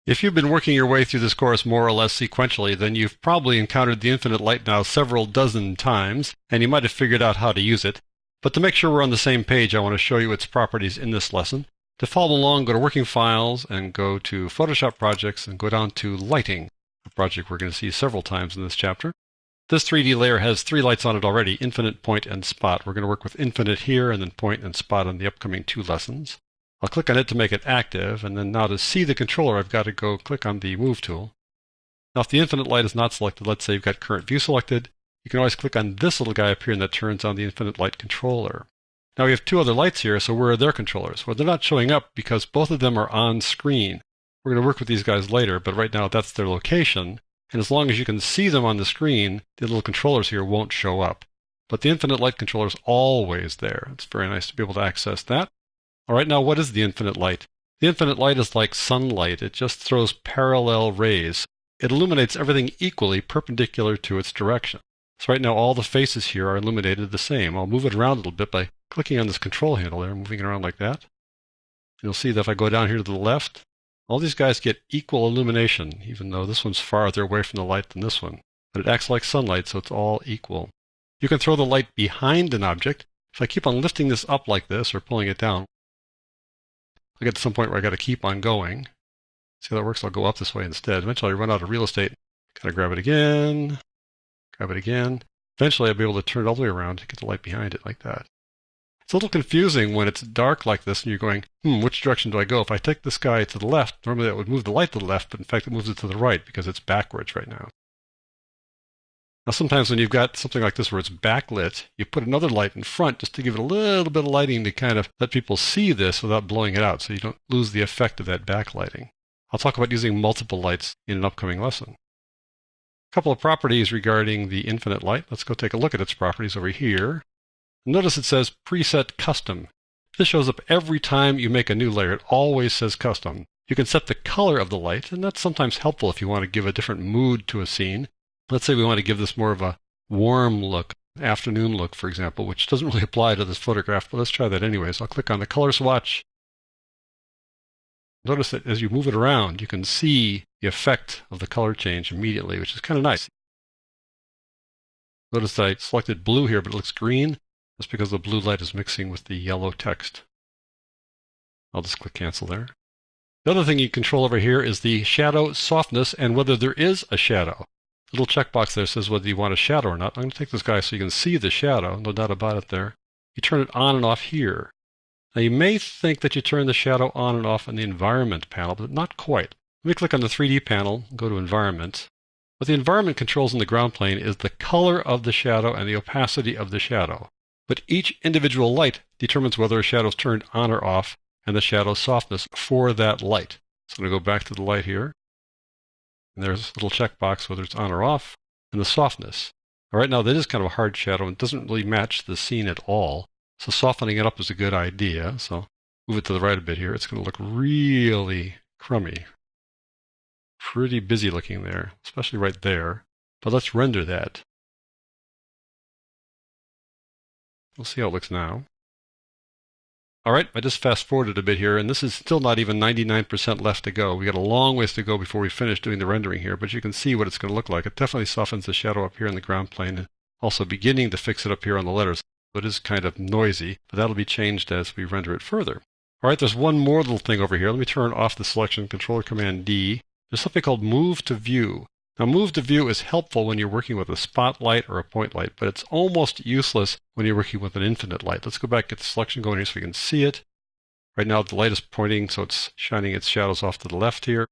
If you've been working your way through this course more or less sequentially, then you've probably encountered the infinite light now several dozen times, and you might have figured out how to use it. But to make sure we're on the same page, I want to show you its properties in this lesson. To follow along, go to Working Files and go to Photoshop Projects and go down to Lighting, a project we're going to see several times in this chapter. This 3D layer has three lights on it already, infinite, point, and spot. We're going to work with infinite here and then point and spot on the upcoming two lessons. I'll click on it to make it active, and then now to see the controller, I've got to go click on the Move tool. Now if the infinite light is not selected, let's say you've got current view selected, you can always click on this little guy up here and that turns on the infinite light controller. Now we have two other lights here, so where are their controllers? Well, they're not showing up because both of them are on screen. We're going to work with these guys later, but right now that's their location. And as long as you can see them on the screen, the little controllers here won't show up. But the infinite light controller is always there. It's very nice to be able to access that. All right, now what is the infinite light? The infinite light is like sunlight. It just throws parallel rays. It illuminates everything equally perpendicular to its direction. So right now all the faces here are illuminated the same. I'll move it around a little bit by clicking on this control handle there, moving it around like that. You'll see that if I go down here to the left, all these guys get equal illumination, even though this one's farther away from the light than this one. But it acts like sunlight, so it's all equal. You can throw the light behind an object. If I keep on lifting this up like this or pulling it down, I'll get to some point where I got to keep on going. See how that works? I'll go up this way instead. Eventually I run out of real estate. Kind of grab it again, grab it again. Eventually I'll be able to turn it all the way around to get the light behind it like that. It's a little confusing when it's dark like this and you're going, which direction do I go? If I take this guy to the left, normally that would move the light to the left, but in fact it moves it to the right because it's backwards right now. Now sometimes when you've got something like this where it's backlit, you put another light in front just to give it a little bit of lighting to kind of let people see this without blowing it out so you don't lose the effect of that backlighting. I'll talk about using multiple lights in an upcoming lesson. A couple of properties regarding the infinite light. Let's go take a look at its properties over here. Notice it says Preset Custom. This shows up every time you make a new layer. It always says Custom. You can set the color of the light, and that's sometimes helpful if you want to give a different mood to a scene. Let's say we want to give this more of a warm look, afternoon look, for example, which doesn't really apply to this photograph, but let's try that anyways. I'll click on the color swatch. Notice that as you move it around, you can see the effect of the color change immediately, which is kind of nice. Notice that I selected blue here, but it looks green. That's because the blue light is mixing with the yellow text. I'll just click cancel there. The other thing you control over here is the shadow softness and whether there is a shadow. The little checkbox there says whether you want a shadow or not. I'm going to take this guy so you can see the shadow, no doubt about it there. You turn it on and off here. Now you may think that you turn the shadow on and off in the environment panel, but not quite. Let me click on the 3D panel and go to environment. What the environment controls in the ground plane is the color of the shadow and the opacity of the shadow. But each individual light determines whether a shadow is turned on or off and the shadow softness for that light. So I'm going to go back to the light here. And there's a little checkbox whether it's on or off and the softness. All right, now that is kind of a hard shadow and doesn't really match the scene at all. So softening it up is a good idea. So move it to the right a bit here. It's going to look really crummy. Pretty busy looking there, especially right there. But let's render that. We'll see how it looks now. All right, I just fast forwarded a bit here, and this is still not even 99% left to go. We got a long ways to go before we finish doing the rendering here, but you can see what it's going to look like. It definitely softens the shadow up here in the ground plane, and also beginning to fix it up here on the letters. So it is kind of noisy, but that'll be changed as we render it further. All right, there's one more little thing over here. Let me turn off the selection, Controller Command D. There's something called Move to View. Now, Move to View is helpful when you're working with a spotlight or a point light, but it's almost useless when you're working with an infinite light. Let's go back, get the selection going here so we can see it. Right now, the light is pointing, so it's shining its shadows off to the left here.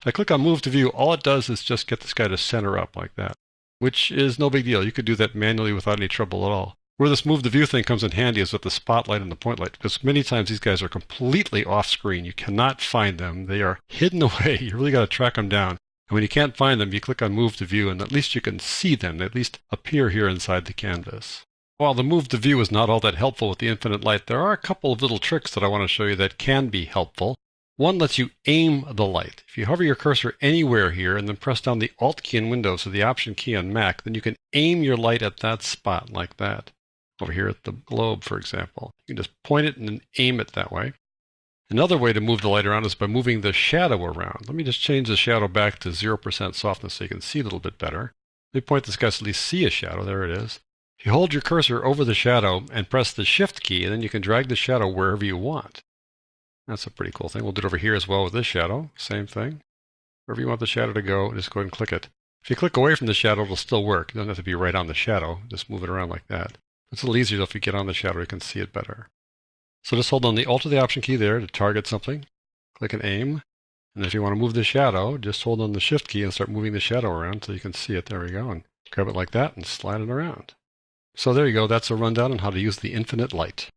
If I click on Move to View, all it does is just get this guy to center up like that, which is no big deal. You could do that manually without any trouble at all. Where this Move to View thing comes in handy is with the spotlight and the point light, because many times these guys are completely off screen. You cannot find them. They are hidden away. You really got to track them down. And when you can't find them, you click on Move to View, and at least you can see them. They at least appear here inside the canvas. While the Move to View is not all that helpful with the infinite light, there are a couple of little tricks that I want to show you that can be helpful. One lets you aim the light. If you hover your cursor anywhere here and then press down the Alt key in Windows or the Option key on Mac, then you can aim your light at that spot like that. Over here at the globe, for example. You can just point it and then aim it that way. Another way to move the light around is by moving the shadow around. Let me just change the shadow back to 0% softness so you can see a little bit better. Let me point this guy so at least see a shadow. There it is. If you hold your cursor over the shadow and press the Shift key, then you can drag the shadow wherever you want. That's a pretty cool thing. We'll do it over here as well with this shadow. Same thing. Wherever you want the shadow to go, just go ahead and click it. If you click away from the shadow, it'll still work. You don't have to be right on the shadow. Just move it around like that. It's a little easier if you get on the shadow, you can see it better. So just hold on the Alt or the Option key there to target something. Click and aim. And if you want to move the shadow, just hold on the Shift key and start moving the shadow around so you can see it. There we go. And grab it like that and slide it around. So there you go. That's a rundown on how to use the infinite light.